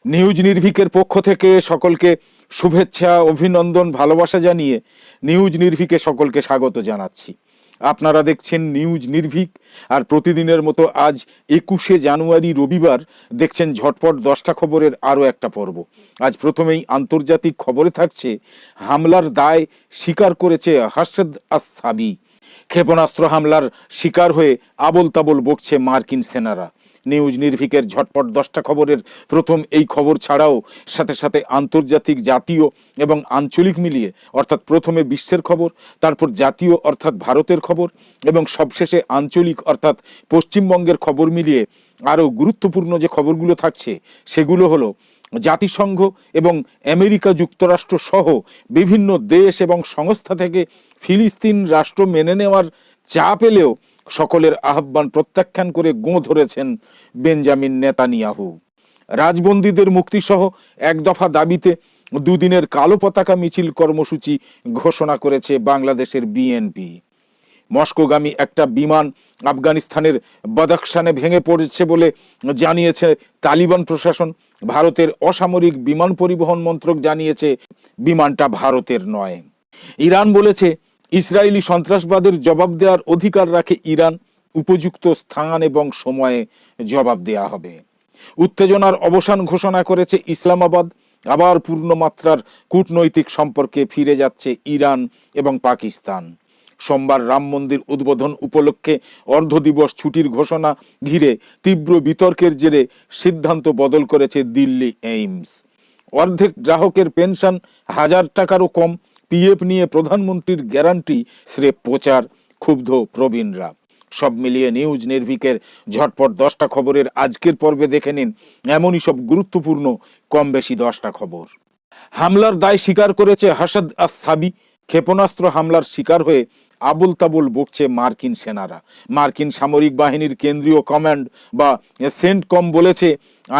News নির্ভীকের পক্ষ থেকে সকলকে শুভেচ্ছা, অভিনন্দন, ভালোবাসা জানিয়ে নিউজ নির্ভীকে সকলকে স্বাগত জানাচ্ছি। আপনারা দেখছেন নিউজ নির্ভীক, আর প্রতিদিনের মতো আজ 21শে জানুয়ারি রবিবার দেখছেন ঝটপট 10টা খবরের আরও একটা পর্ব। আজ প্রথমেই আন্তর্জাতিক খবরে থাকছে হামলার দায় স্বীকার করেছে হাসদ আস-সাবি। ক্ষেপণাস্ত্র হামলার শিকার হয়ে আবোল তাবোল বকছে মার্কিন সেনারা। নিউজ নির্ভীকের ঝটপট 10টা খবরের প্রথম এই খবর ছাড়াও সাথে সাথে আন্তর্জাতিক, জাতীয় এবং আঞ্চলিক মিলিয়ে, অর্থাৎ প্রথমে বিশ্বের খবর, তারপর জাতীয় অর্থাৎ ভারতের খবর এবং সবশেষে আঞ্চলিক অর্থাৎ পশ্চিমবঙ্গের খবর মিলিয়ে আরও গুরুত্বপূর্ণ যে খবরগুলো থাকছে সেগুলো হলো জাতিসংঘ এবং আমেরিকা যুক্তরাষ্ট্র সহ বিভিন্ন দেশ এবং সংস্থা থেকে ফিলিস্তিন রাষ্ট্র মেনে নেওয়ার চাপ এলেও সকলের আহ্বান প্রত্যাখ্যান করে গোঁ ধরেছেন বেঞ্জামিন নেতানিয়াহু। রাজবন্দীদের মুক্তিসহ এক দফা দাবিতে দুদিনের কালো পতাকা মিছিল কর্মসূচি ঘোষণা করেছে বাংলাদেশের বিএনপি। মস্কোগামী একটা বিমান আফগানিস্তানের বদখশানে ভেঙে পড়েছে বলে জানিয়েছে তালিবান প্রশাসন। ভারতের অসামরিক বিমান পরিবহন মন্ত্রক জানিয়েছে বিমানটা ভারতের নয়। ইরান বলেছে ইসরায়েলি সন্ত্রাসবাদের জবাব দেওয়ার অধিকার রাখে ইরান, উপযুক্ত স্থান এবং সময়ে জবাব দেয়া হবে। উত্তেজনার অবসান ঘোষণা করেছে ইসলামাবাদ। আবার পূর্ণমাত্রার কূটনৈতিক সম্পর্কে ফিরে যাচ্ছে ইরান এবং পাকিস্তান। সোমবার রাম মন্দির উদ্বোধন উপলক্ষে অর্ধদিবস ছুটির ঘোষণা ঘিরে তীব্র বিতর্কের জেরে সিদ্ধান্ত বদল করেছে দিল্লি এইমস। অর্ধেক গ্রাহকের পেনশন 1000 টাকারও কম, পিএফ নিয়ে প্রধানমন্ত্রীর গ্যারান্টি স্রেফ প্রচার, ক্ষুব্ধ প্রবীণরা। সব মিলিয়ে নিউজ নির্ভীকের ঝটপট 10টা খবরের আজকের পর্বে দেখে নিন এমনই সব গুরুত্বপূর্ণ কম বেশি 10টা খবর। হামলার দায় স্বীকার করেছে হাসদ আস-সাবি। ক্ষেপণাস্ত্র হামলার শিকার হয়ে আবোল তাবোল বকছে মার্কিন সেনারা। মার্কিন সামরিক বাহিনীর কেন্দ্রীয় কমান্ড বা সেন্টকম বলেছে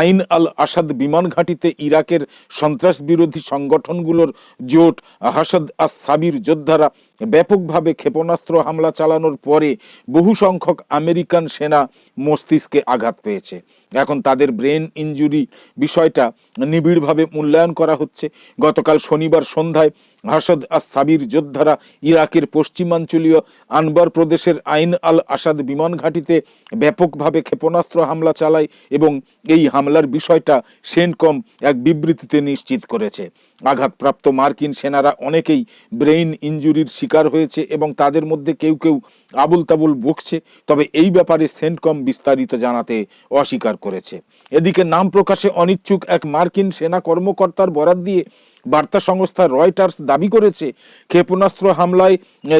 আইন আল আসাদ বিমান ঘাঁটিতে ইরাকের সন্ত্রাস বিরোধী সংগঠনগুলোর জোট হাসদ আস-সাবির যোদ্ধারা ব্যাপকভাবে ক্ষেপণাস্ত্র হামলা চালানোর পরে বহু সংখ্যক আমেরিকান সেনা মস্তিষ্কে আঘাত পেয়েছে। এখন তাদের ব্রেন ইনজুরি বিষয়টা নিবিড়ভাবে মূল্যায়ন করা হচ্ছে। গতকাল শনিবার সন্ধ্যায় হাসদ আস-সাবির যোদ্ধারা ইরাকের পশ্চিমাঞ্চলীয় আনবার প্রদেশের আইন আল আসাদ বিমান ঘাঁটিতে ব্যাপকভাবে ক্ষেপণাস্ত্র হামলা চালায় এবং এই হামলার বিষয়টা সেন্টকম এক বিবৃতিতে নিশ্চিত করেছে। আঘাতপ্রাপ্ত মার্কিন সেনারা অনেকেই ব্রেইন ইনজুরির শিকার হয়েছে এবং তাদের মধ্যে কেউ কেউ আবুল তাবুল বকছে, তবে এই ব্যাপারে সেন্টকম বিস্তারিত জানাতে অস্বীকার করেছে। এদিকে নাম প্রকাশে অনিচ্ছুক এক মার্কিন সেনা কর্মকর্তার বরাত দিয়ে বার্তা সংস্থা রয়টার্স দাবি করেছে ক্ষেপণাস্ত্র হামলায়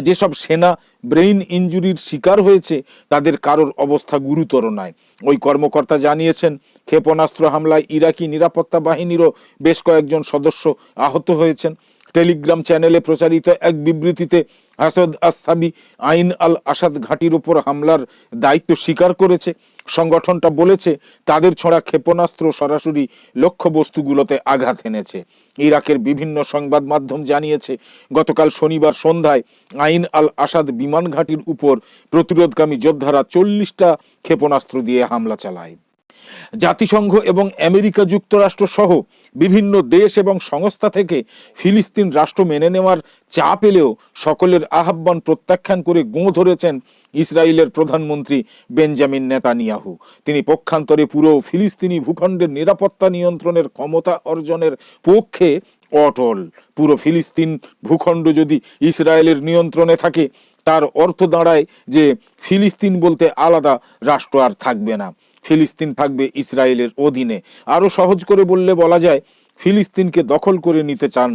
যেসব সেনা ব্রেইন ইনজুরির শিকার হয়েছে তাদের কারোর অবস্থা গুরুতর নয়। ওই কর্মকর্তা জানিয়েছেন ক্ষেপণাস্ত্র হামলায় ইরাকি নিরাপত্তা বাহিনীরও বেশ কয়েকজন সদস্য আহত হয়েছেন। টেলিগ্রাম চ্যানেলে প্রচারিত এক বিবৃতিতে হাসদ আস-সাবি আইন আল আসাদ ঘাঁটির উপর হামলার দায়িত্ব স্বীকার করেছে। সংগঠনটা বলেছে তাদের ছোড়া ক্ষেপণাস্ত্র সরাসরি লক্ষ্যবস্তুগুলোতে আঘাত এনেছে। ইরাকের বিভিন্ন সংবাদ মাধ্যম জানিয়েছে গতকাল শনিবার সন্ধ্যায় আইন আল আসাদ বিমান ঘাঁটির উপর প্রতিরোধকামী যোদ্ধারা 40টা ক্ষেপণাস্ত্র দিয়ে হামলা চালায়। জাতিসংঘ এবং আমেরিকা যুক্তরাষ্ট্র সহ বিভিন্ন দেশ এবং সংস্থা থেকে ফিলিস্তিন রাষ্ট্র মেনে নেওয়ার চাপ এলেও সকলের আহ্বান প্রত্যাখ্যান করে গোঁ ধরেছেন ইসরায়েলের প্রধানমন্ত্রী বেঞ্জামিন নেতানিয়াহু। তিনি পক্ষান্তরে পুরো ফিলিস্তিনি ভূখণ্ডের নিরাপত্তা নিয়ন্ত্রণের ক্ষমতা অর্জনের পক্ষে অটল। পুরো ফিলিস্তিন ভূখণ্ড যদি ইসরায়েলের নিয়ন্ত্রণে থাকে তার অর্থ দাঁড়ায় যে ফিলিস্তিন বলতে আলাদা রাষ্ট্র আর থাকবে না, ফিলিস্তিন থাকবে ইসরায়েলের অধীনে। আরো সহজ করে বললে বলা যায় ফিলিস্তিনকে দখল করে নিতে চান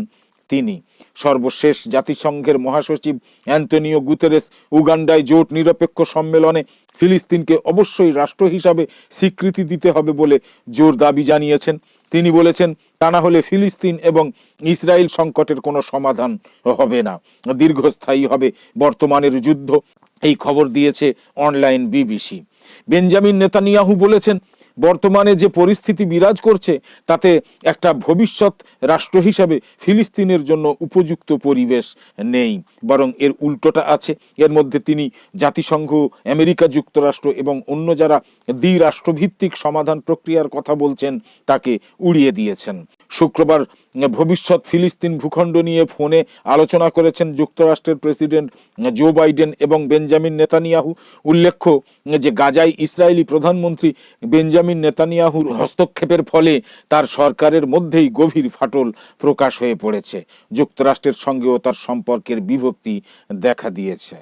তিনি। সর্বশেষ জাতিসংঘের মহাসচিব অ্যান্টনিও গুতেরেস উগান্ডায় জোট নিরপেক্ষ সম্মেলনে ফিলিস্তিনকে অবশ্যই রাষ্ট্র হিসাবে স্বীকৃতি দিতে হবে বলে জোর দাবি জানিয়েছেন। তিনি বলেছেন তা না হলে ফিলিস্তিন এবং ইসরায়েল সংকটের কোনো সমাধান হবে না, দীর্ঘস্থায়ী হবে বর্তমানের যুদ্ধ। এই খবর দিয়েছে অনলাইন বিবিসি। বেঞ্জামিন নেতানিয়াহু বলেছেন বর্তমানে যে পরিস্থিতি বিরাজ করছে তাতে একটা ভবিষ্যৎ রাষ্ট্র হিসাবে ফিলিস্তিনের জন্য উপযুক্ত পরিবেশ নেই, বরং এর উল্টোটা আছে। এর মধ্যে তিনি জাতিসংঘ, আমেরিকা যুক্তরাষ্ট্র এবং অন্য যারা দ্বিরাষ্ট্রভিত্তিক সমাধান প্রক্রিয়ার কথা বলছেন তাকে উড়িয়ে দিয়েছেন। শুক্রবার ভবিষ্যৎ ফিলিস্তিন ভূখণ্ড নিয়ে ফোনে আলোচনা করেছেন যুক্তরাষ্ট্রের প্রেসিডেন্ট জো বাইডেন এবং বেঞ্জামিন নেতানিয়াহু। উল্লেখ্য যে গাজায় ইসরায়েলি প্রধানমন্ত্রী বেঞ্জামিন নেতানিয়াহুর হস্তক্ষেপের ফলে তার সরকারের মধ্যেই গভীর ফাটল প্রকাশ হয়ে পড়েছে। যুক্তরাষ্ট্রের সঙ্গেও তার সম্পর্কের বিভক্তি দেখা দিয়েছে।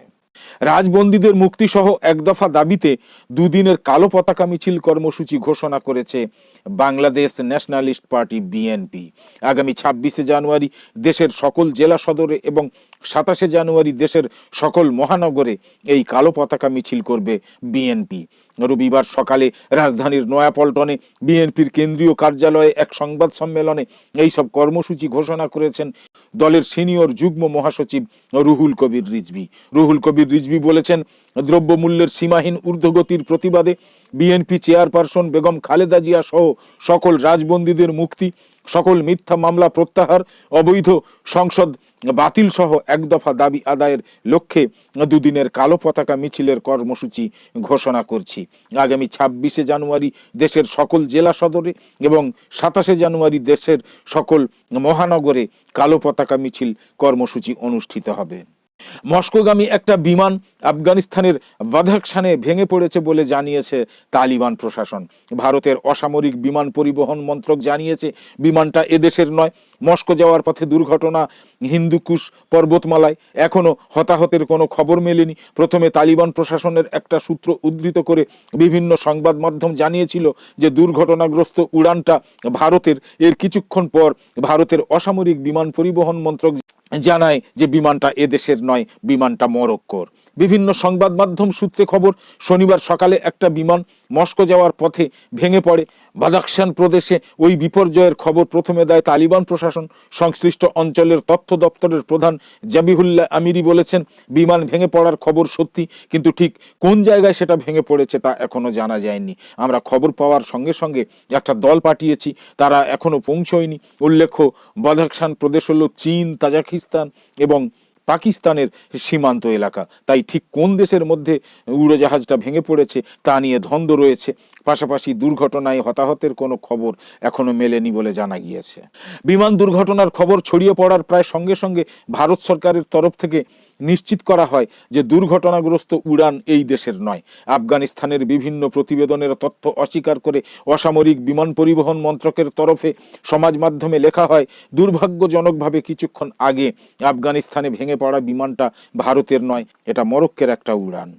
রাজবন্দীদের মুক্তি সহ এক দফা দাবিতে দুদিনের কালো পতাকা মিছিল কর্মসূচি ঘোষণা করেছে বাংলাদেশ ন্যাশনালিস্ট পার্টি বিএনপি। আগামী 26শে জানুয়ারি দেশের সকল জেলা সদরে এবং 27শে জানুয়ারি দেশের সকল মহানগরে এই কালো পতাকা মিছিল করবে বিএনপি। রবিবার সকালে রাজধানীর নয়াপল্টনে বিএনপির কেন্দ্রীয় কার্যালয়ে এক সংবাদ সম্মেলনে এইসব কর্মসূচি ঘোষণা করেছেন দলের সিনিয়র যুগ্ম মহাসচিব রুহুল কবির রিজভী। রুহুল কবির রিজভী বলেছেন, দ্রব্যমূল্যের সীমাহীন ঊর্ধ্বগতির প্রতিবাদে বিএনপি চেয়ারপারসন বেগম খালেদা জিয়া সহ সকল রাজবন্দীদের মুক্তি, সকল মিথ্যা মামলা প্রত্যাহার, অবৈধ সংসদ বাতিল সহ এক দফা দাবি আদায়ের লক্ষ্যে দুদিনের কালো পতাকা মিছিলের কর্মসূচি ঘোষণা করছি। আগামী 26শে জানুয়ারি দেশের সকল জেলা সদরে এবং 27শে জানুয়ারি দেশের সকল মহানগরে কালো পতাকা মিছিল কর্মসূচি অনুষ্ঠিত হবে। মস্কোগামী একটা বিমান আফগানিস্তানের বাদাখশানে ভেঙে পড়েছে বলে জানিয়েছে তালিবান প্রশাসন। ভারতের অসামরিক বিমান পরিবহন মন্ত্রক জানিয়েছে বিমানটা এদেশের নয়। মস্কো যাওয়ার পথে দুর্ঘটনা হিন্দুকুশ পর্বতমালায়। এখনো হতাহতের কোনো খবর মেলেনি। প্রথমে তালিবান প্রশাসনের একটা সূত্র উদ্ধৃত করে বিভিন্ন সংবাদ মাধ্যম জানিয়েছিল যে দুর্ঘটনাগ্রস্ত উড়ানটা ভারতের। এর কিছুক্ষণ পর ভারতের অসামরিক বিমান পরিবহন মন্ত্রক জানায় যে বিমানটা এদেশের নয়, বিমানটা মরক্কোর। বিভিন্ন সংবাদ মাধ্যম সূত্রে খবর, শনিবার সকালে একটা বিমান মস্কো যাওয়ার পথে ভেঙে পড়ে। বাদাখশান প্রদেশে ওই বিপর্যয়ের খবর প্রথমে দেয় তালিবান প্রশাসন। সংশ্লিষ্ট অঞ্চলের তথ্য দপ্তরের প্রধান জাবিহুল্লাহ আমিরি বলেছেন, বিমান ভেঙে পড়ার খবর সত্যি, কিন্তু ঠিক কোন জায়গায় সেটা ভেঙে পড়েছে তা এখনো জানা যায়নি। আমরা খবর পাওয়ার সঙ্গে সঙ্গে একটা দল পাঠিয়েছি, তারা এখনো পৌঁছয়নি। উল্লেখ্য, বাদাখশান প্রদেশ হলো চীন, তাজিকিস্তান এবং পাকিস্তানের সীমান্ত এলাকা। তাই ঠিক কোন দেশের মধ্যে উড়োজাহাজটা ভেঙে পড়েছে তা নিয়ে দ্বন্দ্ব রয়েছে। পাশাপাশি দুর্ঘটনায় হতাহতের কোনো খবর এখনো মেলেনি বলে জানা গিয়েছে। বিমান দুর্ঘটনার খবর ছড়িয়ে পড়ার প্রায় সঙ্গে সঙ্গে ভারত সরকারের তরফ থেকে নিশ্চিত করা হয় যে দুর্ঘটনাগ্রস্ত উড়ান এই দেশের নয়। আফগানিস্তানের বিভিন্ন প্রতিবেদনের তথ্য অস্বীকার করে অসামরিক বিমান পরিবহন মন্ত্রকের তরফে সমাজ মাধ্যমে লেখা হয়, দুর্ভাগ্যজনকভাবে কিছুক্ষণ আগে আফগানিস্তানে ভেঙে পড়া বিমানটা ভারতের নয়, এটা মরক্কোর একটা উড়ান।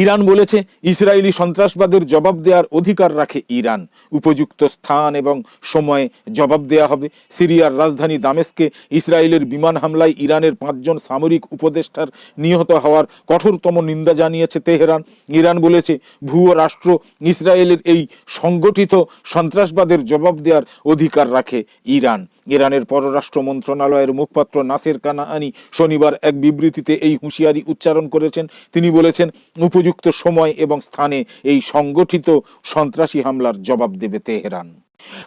ইরান বলেছে ইসরায়েলি সন্ত্রাসবাদের জবাব দেওয়ার অধিকার রাখে ইরান। উপযুক্ত স্থান এবং সময়ে জবাব দেয়া হবে। সিরিয়ার রাজধানী দামেস্কে ইসরায়েলের বিমান হামলায় ইরানের 5 জন সামরিক উপদেষ্টার নিহত হওয়ার কঠোরতম নিন্দা জানিয়েছে তেহরান। ইরান বলেছে ভুয়ো রাষ্ট্র ইসরায়েলের এই সংগঠিত সন্ত্রাসবাদের জবাব দেওয়ার অধিকার রাখে ইরান। ইরানের পররাষ্ট্র মন্ত্রণালয়ের মুখপাত্র নাসের কানাআনি শনিবার এক বিবৃতিতে এই হুঁশিয়ারি উচ্চারণ করেছেন। তিনি বলেছেন, উপযুক্ত সময় এবং স্থানে এই সংগঠিত সন্ত্রাসী হামলার জবাব দেবে তেহরান।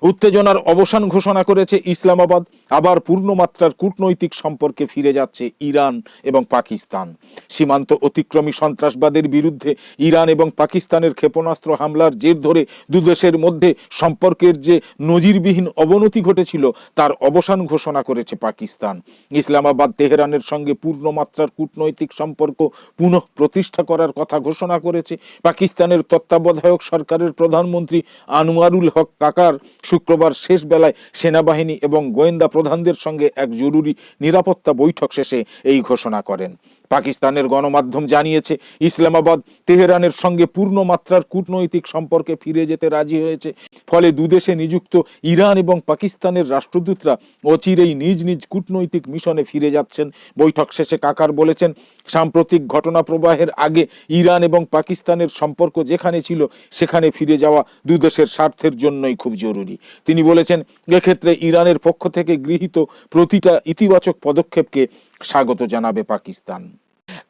উত্তেজনার অবসান ঘোষণা করেছে ইসলামাবাদ। আবার পূর্ণমাত্রার কূটনৈতিক সম্পর্কে ফিরে যাচ্ছে ইরান এবং পাকিস্তান। সীমান্ত অতিক্রমী সন্ত্রাসবাদের বিরুদ্ধে ইরান এবং পাকিস্তানের ক্ষেপণাস্ত্র হামলার জের ধরে দুদেশের মধ্যে সম্পর্কের যে নজিরবিহীন অবনতি ঘটেছিল তার অবসান ঘোষণা করেছে পাকিস্তান। ইসলামাবাদ তেহরানের সঙ্গে পূর্ণমাত্রার কূটনৈতিক সম্পর্ক পুনঃ প্রতিষ্ঠা করার কথা ঘোষণা করেছে। পাকিস্তানের তত্ত্বাবধায়ক সরকারের প্রধানমন্ত্রী আনোয়ারুল হক কাকার শুক্রবার শেষ বেলায় সেনাবাহিনী এবং গোয়েন্দা প্রধানদের সঙ্গে এক জরুরি নিরাপত্তা বৈঠক শেষে এই ঘোষণা করেন। পাকিস্তানের গণমাধ্যম জানিয়েছে, ইসলামাবাদ তেহরানের সঙ্গে পূর্ণমাত্রার কূটনৈতিক সম্পর্কে ফিরে যেতে রাজি হয়েছে। ফলে দুদেশে নিযুক্ত ইরান এবং পাকিস্তানের রাষ্ট্রদূতরা অচিরেই নিজ নিজ কূটনৈতিক মিশনে ফিরে যাচ্ছেন। বৈঠক শেষে কাকার বলেছেন, সাম্প্রতিক ঘটনা প্রবাহের আগে ইরান এবং পাকিস্তানের সম্পর্ক যেখানে ছিল সেখানে ফিরে যাওয়া দুদেশের স্বার্থের জন্যই খুব জরুরি। তিনি বলেছেন, এক্ষেত্রে ইরানের পক্ষ থেকে গৃহীত প্রতিটা ইতিবাচক পদক্ষেপকে স্বাগত জানাবে পাকিস্তান।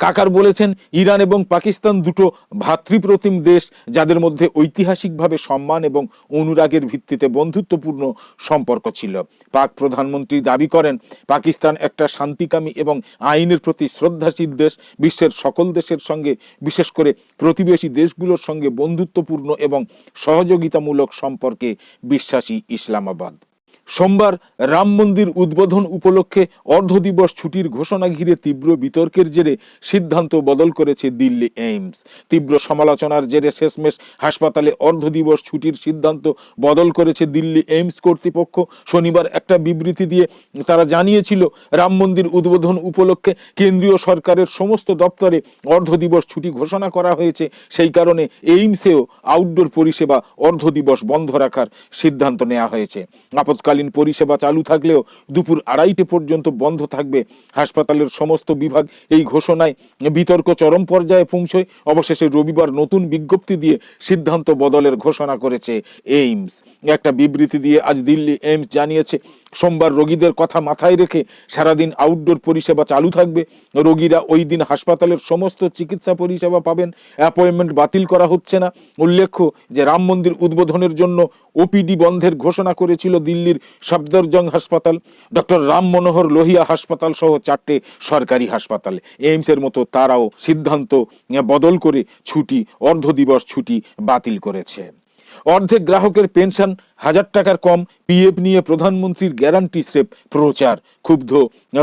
কাকার বলেছেন, ইরান এবং পাকিস্তান দুটো ভ্রাতৃপ্রতিম দেশ, যাদের মধ্যে ঐতিহাসিকভাবে সম্মান এবং অনুরাগের ভিত্তিতে বন্ধুত্বপূর্ণ সম্পর্ক ছিল। পাক প্রধানমন্ত্রী দাবি করেন, পাকিস্তান একটা শান্তিকামী এবং আইনের প্রতি শ্রদ্ধাশীল দেশ। বিশ্বের সকল দেশের সঙ্গে, বিশেষ করে প্রতিবেশী দেশগুলোর সঙ্গে বন্ধুত্বপূর্ণ এবং সহযোগিতামূলক সম্পর্কে বিশ্বাসী ইসলামাবাদ। সোমবার রাম মন্দির উদ্বোধন উপলক্ষে অর্ধদিবস ছুটির ঘোষণা ঘিরে তীব্র বিতর্কের জেরে সিদ্ধান্ত বদল করেছে দিল্লি এইমস। তীব্র সমালোচনার জেরে শেষমেশ হাসপাতালে অর্ধদিবস ছুটির সিদ্ধান্ত বদল করেছে দিল্লি এইমস কর্তৃপক্ষ। শনিবার একটা বিবৃতি দিয়ে তারা জানিয়েছিল, রাম মন্দির উদ্বোধন উপলক্ষে কেন্দ্রীয় সরকারের সমস্ত দপ্তরে অর্ধদিবস ছুটি ঘোষণা করা হয়েছে। সেই কারণে এইমসেও আউটডোর পরিষেবা অর্ধদিবস বন্ধ রাখার সিদ্ধান্ত নেওয়া হয়েছে। আপৎকালীন পরিষেবা চালু থাকলেও দুপুর 2:30 পর্যন্ত বন্ধ থাকবে হাসপাতালের সমস্ত বিভাগ। এই ঘোষণায় বিতর্ক চরম পর্যায়ে পৌঁছয়। অবশেষে রবিবার নতুন বিজ্ঞপ্তি দিয়ে সিদ্ধান্ত বদলের ঘোষণা করেছে এইমস। একটা বিবৃতি দিয়ে আজ দিল্লি এইমস জানিয়েছে, সোমবার রোগীদের কথা মাথায় রেখে সারাদিন আউটডোর পরিষেবা চালু থাকবে। রোগীরা ওই দিন হাসপাতালের সমস্ত চিকিৎসা পরিষেবা পাবেন। অ্যাপয়েন্টমেন্ট বাতিল করা হচ্ছে না। উল্লেখ্য যে রাম মন্দির উদ্বোধনের জন্য ওপিডি বন্ধের ঘোষণা করেছিল দিল্লির সফদরজং হাসপাতাল, ডক্টর রাম মনোহর লোহিয়া হাসপাতাল সহ 4টে সরকারি হাসপাতাল। এইমসের মতো তারাও সিদ্ধান্ত বদল করে ছুটি, অর্ধদিবস ছুটি বাতিল করেছে। অর্ধেক গ্রাহকের পেনশন 1000 টাকার কম, পিএফ নিয়ে প্রধানমন্ত্রীর গ্যারান্টি স্রেফ প্রচার। ক্ষুব্ধ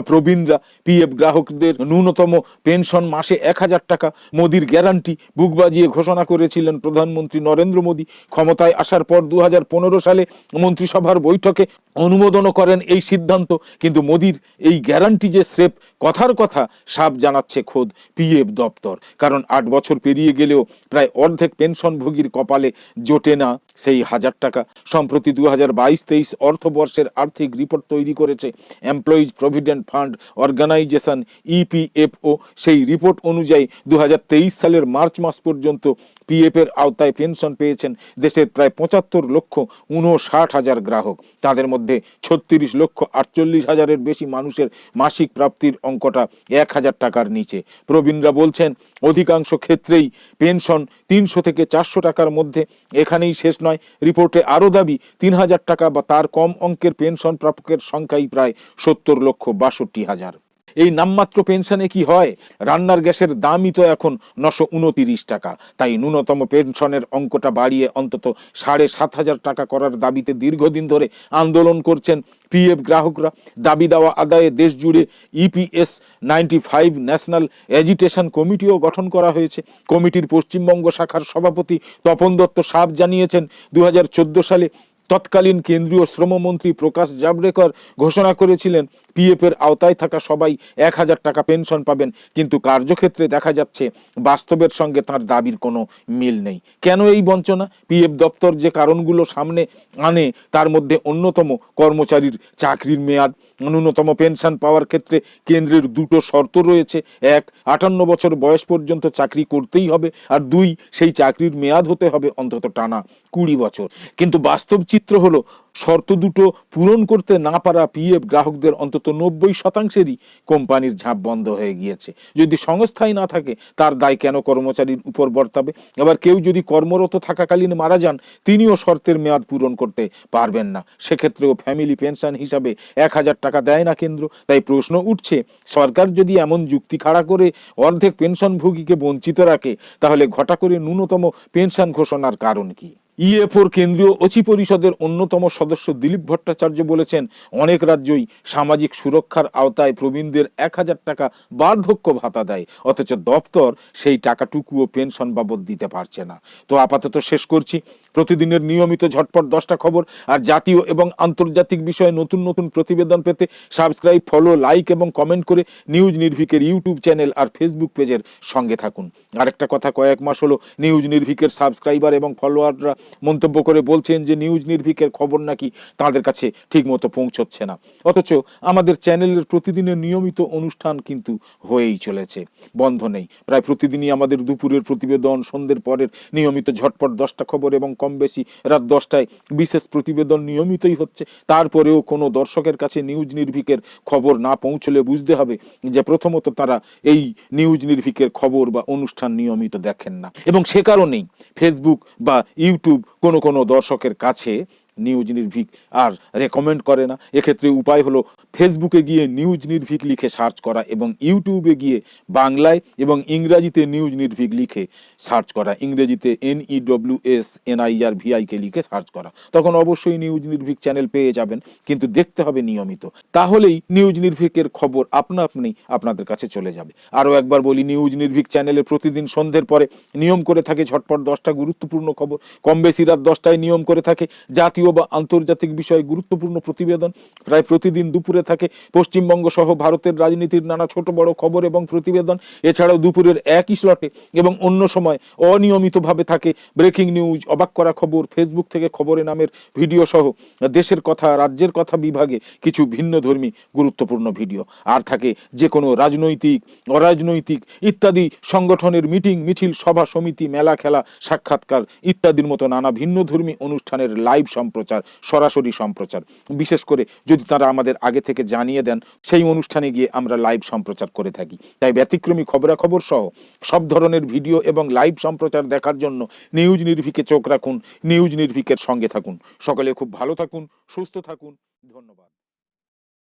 প্রবীণরা পিএফ গ্রাহকদের ন্যূনতম পেনশন মাসে 1000 টাকা মোদির গ্যারান্টি বুক বাজিয়ে ঘোষণা করেছিলেন প্রধানমন্ত্রী নরেন্দ্র মোদী। ক্ষমতায় আসার পর 2015 সালে মন্ত্রিসভার বৈঠকে অনুমোদনও করেন এই সিদ্ধান্ত। কিন্তু মোদির এই গ্যারান্টি যে স্রেফ কথার কথা, সাফ জানাচ্ছে খোদ পিএফ দপ্তর। কারণ 8 বছর পেরিয়ে গেলেও প্রায় অর্ধেক পেনশনভোগীর কপালে জোটে না সেই 1000 টাকা। সম্প্রতি 2022-23 অর্থবর্ষের আর্থিক রিপোর্ট তৈরি করেছে employees provident fund organisation, EPFO. সেই রিপোর্ট অনুযায়ী 2023 সালের মার্চ মাস পর্যন্ত পিএফ এর আওতায় পেনশন পেয়েছেন দেশের প্রায় 75,59,000 গ্রাহক। তাদের মধ্যে 36,48,000-এর বেশি মানুষের মাসিক প্রাপ্তির অঙ্কটা 1000 টাকার নিচে। প্রবীণরা বলছেন, অধিকাংশ ক্ষেত্রেই পেনশন 300 থেকে 400 টাকার মধ্যে। এখানেই শেষ নয়, রিপোর্টে আরও দাবি 3000 টাকা বা তার কম অঙ্কের পেনশন প্রাপকের সংখ্যাই প্রায় 70,62,000। এই নামমাত্র পেনশনে কি হয়? রান্নার গ্যাসের দামই তো এখন 929 টাকা। তাই ন্যূনতম পেনশনের অঙ্কটা বাড়িয়ে অন্তত 7,500 টাকা করার দাবিতে দীর্ঘদিন ধরে আন্দোলন করছেন পিএফ গ্রাহকরা। দাবি দেওয়া আদায়ে দেশ জুড়ে ইপিএস 95 ন্যাশনাল এজিটেশন কমিটিও গঠন করা হয়েছে। কমিটির পশ্চিমবঙ্গ শাখার সভাপতি তপন দত্ত সাফ জানিয়েছেন, 2014 সালে তৎকালীন কেন্দ্রীয় শ্রমমন্ত্রী প্রকাশ জাভড়েকর ঘোষণা করেছিলেন পিএফ এর আওতায় থাকা সবাই 1000 টাকা পেনশন পাবেন। কিন্তু কার্যক্ষেত্রে দেখা যাচ্ছে বাস্তবের সঙ্গে তার দাবির কোনো মিল নেই। কেন এই বঞ্চনা? পিএফ দপ্তর যে কারণগুলো সামনে আনে তার মধ্যে অন্যতম কর্মচারীর চাকরির মেয়াদ। ন্যূনতম পেনশন পাওয়ার ক্ষেত্রে কেন্দ্রের দুটো শর্ত রয়েছে। 1, 58 বছর বয়স পর্যন্ত চাকরি করতেই হবে, আর 2, সেই চাকরির মেয়াদ হতে হবে অন্তত টানা 20 বছর। কিন্তু বাস্তব চিত্র হলো, শর্ত দুটো পূরণ করতে না পারা পিএফ গ্রাহকদের অন্তত 90%-ই কোম্পানির ঝাঁপ বন্ধ হয়ে গিয়েছে। যদি সংস্থাই না থাকে, তার দায় কেন কর্মচারীর উপর বর্তাবে? আবার কেউ যদি কর্মরত থাকাকালীন মারা যান, তিনিও শর্তের মেয়াদ পূরণ করতে পারবেন না। সেক্ষেত্রেও ফ্যামিলি পেনশন হিসাবে 1000 টাকা দেয় না কেন্দ্র। তাই প্রশ্ন উঠছে, সরকার যদি এমন যুক্তি খাড়া করে অর্ধেক পেনশনভোগীকে বঞ্চিত রাখে, তাহলে ঘটা করে ন্যূনতম পেনশন ঘোষণার কারণ কি? ইএফওর কেন্দ্রীয় অচি পরিষদের অন্যতম সদস্য দিলীপ ভট্টাচার্য বলেছেন, অনেক রাজ্যই সামাজিক সুরক্ষার আওতায় প্রবীণদের 1000 টাকা বার্ধক্য ভাতা দেয়, অথচ দপ্তর সেই টাকাটুকুও পেনশন বাবদ দিতে পারছে না। তো আপাতত শেষ করছি। প্রতিদিনের নিয়মিত ঝটপট 10টা খবর আর জাতীয় এবং আন্তর্জাতিক বিষয়ে নতুন নতুন প্রতিবেদন পেতে সাবস্ক্রাইব, ফলো, লাইক এবং কমেন্ট করে নিউজ নির্ভীকের ইউটিউব চ্যানেল আর ফেসবুক পেজের সঙ্গে থাকুন। আরেকটা কথা, কয়েক মাস হলো নিউজ নির্ভীকের সাবস্ক্রাইবার এবং ফলোয়াররা মন্তব্য করে বলছেন যে নিউজ নির্ভীকের খবর নাকি তাদের কাছে ঠিকমতো পৌঁছচ্ছে না। অথচ আমাদের চ্যানেলের প্রতিদিনের নিয়মিত অনুষ্ঠান কিন্তু হয়েই চলেছে, বন্ধ নেই। প্রায় প্রতিদিনই আমাদের দুপুরের প্রতিবেদন, সন্ধ্যের পরের নিয়মিত ঝটপট 10টা খবর এবং কম বেশি রাত 10টায় বিশেষ প্রতিবেদন নিয়মিতই হচ্ছে। তারপরেও কোনো দর্শকের কাছে নিউজ নির্ভীকের খবর না পৌঁছলে বুঝতে হবে যে প্রথমত তারা এই নিউজ নির্ভীকের খবর বা অনুষ্ঠান নিয়মিত দেখেন না, এবং সে কারণেই ফেসবুক বা ইউটিউব কোনো কোনো দর্শকের কাছে নিউজ নির্ভীক আর রেকমেন্ড করে না। এক্ষেত্রে উপায় হলো ফেসবুকে গিয়ে নিউজ নির্ভীক লিখে সার্চ করা এবং ইউটিউবে গিয়ে বাংলায় এবং ইংরাজিতে নিউজ নির্ভীক লিখে সার্চ করা, ইংরেজিতে NEWSNIRVIK লিখে সার্চ করা। তখন অবশ্যই নিউজ নির্ভীক চ্যানেল পেয়ে যাবেন, কিন্তু দেখতে হবে নিয়মিত, তাহলেই নিউজ নির্ভীকের খবর আপনা আপনি আপনাদের কাছে চলে যাবে। আরও একবার বলি, নিউজ নির্ভীক চ্যানেলে প্রতিদিন সন্ধ্যের পরে নিয়ম করে থাকে ঝটপট 10টা গুরুত্বপূর্ণ খবর, কম বেশি রাত 10টায় নিয়ম করে থাকে জাতীয় বা আন্তর্জাতিক বিষয়ে গুরুত্বপূর্ণ প্রতিবেদন, প্রায় প্রতিদিন দুপুরে থাকে পশ্চিমবঙ্গ সহ ভারতের রাজনীতির নানা ছোট বড় খবর এবং প্রতিবেদন। এছাড়াও দুপুরের একই স্লটে এবং অন্য সময় অনিয়মিতভাবে থাকে ব্রেকিং নিউজ, অবাক করা খবর, ফেসবুক থেকে খবরে নামের ভিডিও সহ দেশের কথা, রাজ্যের কথা বিভাগে কিছু ভিন্নধর্মী গুরুত্বপূর্ণ ভিডিও। আর থাকে যে কোনো রাজনৈতিক, অরাজনৈতিক ইত্যাদি সংগঠনের মিটিং, মিছিল, সভা সমিতি, মেলা, খেলা, সাক্ষাৎকার ইত্যাদির মতো নানা ভিন্নধর্মী অনুষ্ঠানের লাইভ সম্প্রচার, সরাসরি সম্প্রচার। বিশেষ করে যদি তারা আমাদের আগে থেকে জানিয়ে দেন, সেই অনুষ্ঠানে গিয়ে আমরা লাইভ সম্প্রচার করে থাকি। তাই ব্যতিক্রমী খবরাখবর সহ সব ধরনের ভিডিও এবং লাইভ সম্প্রচার দেখার জন্য নিউজ নির্ভীকে চোখ রাখুন, নিউজ নির্ভীকের সঙ্গে থাকুন। সকলে খুব ভালো থাকুন, সুস্থ থাকুন, ধন্যবাদ।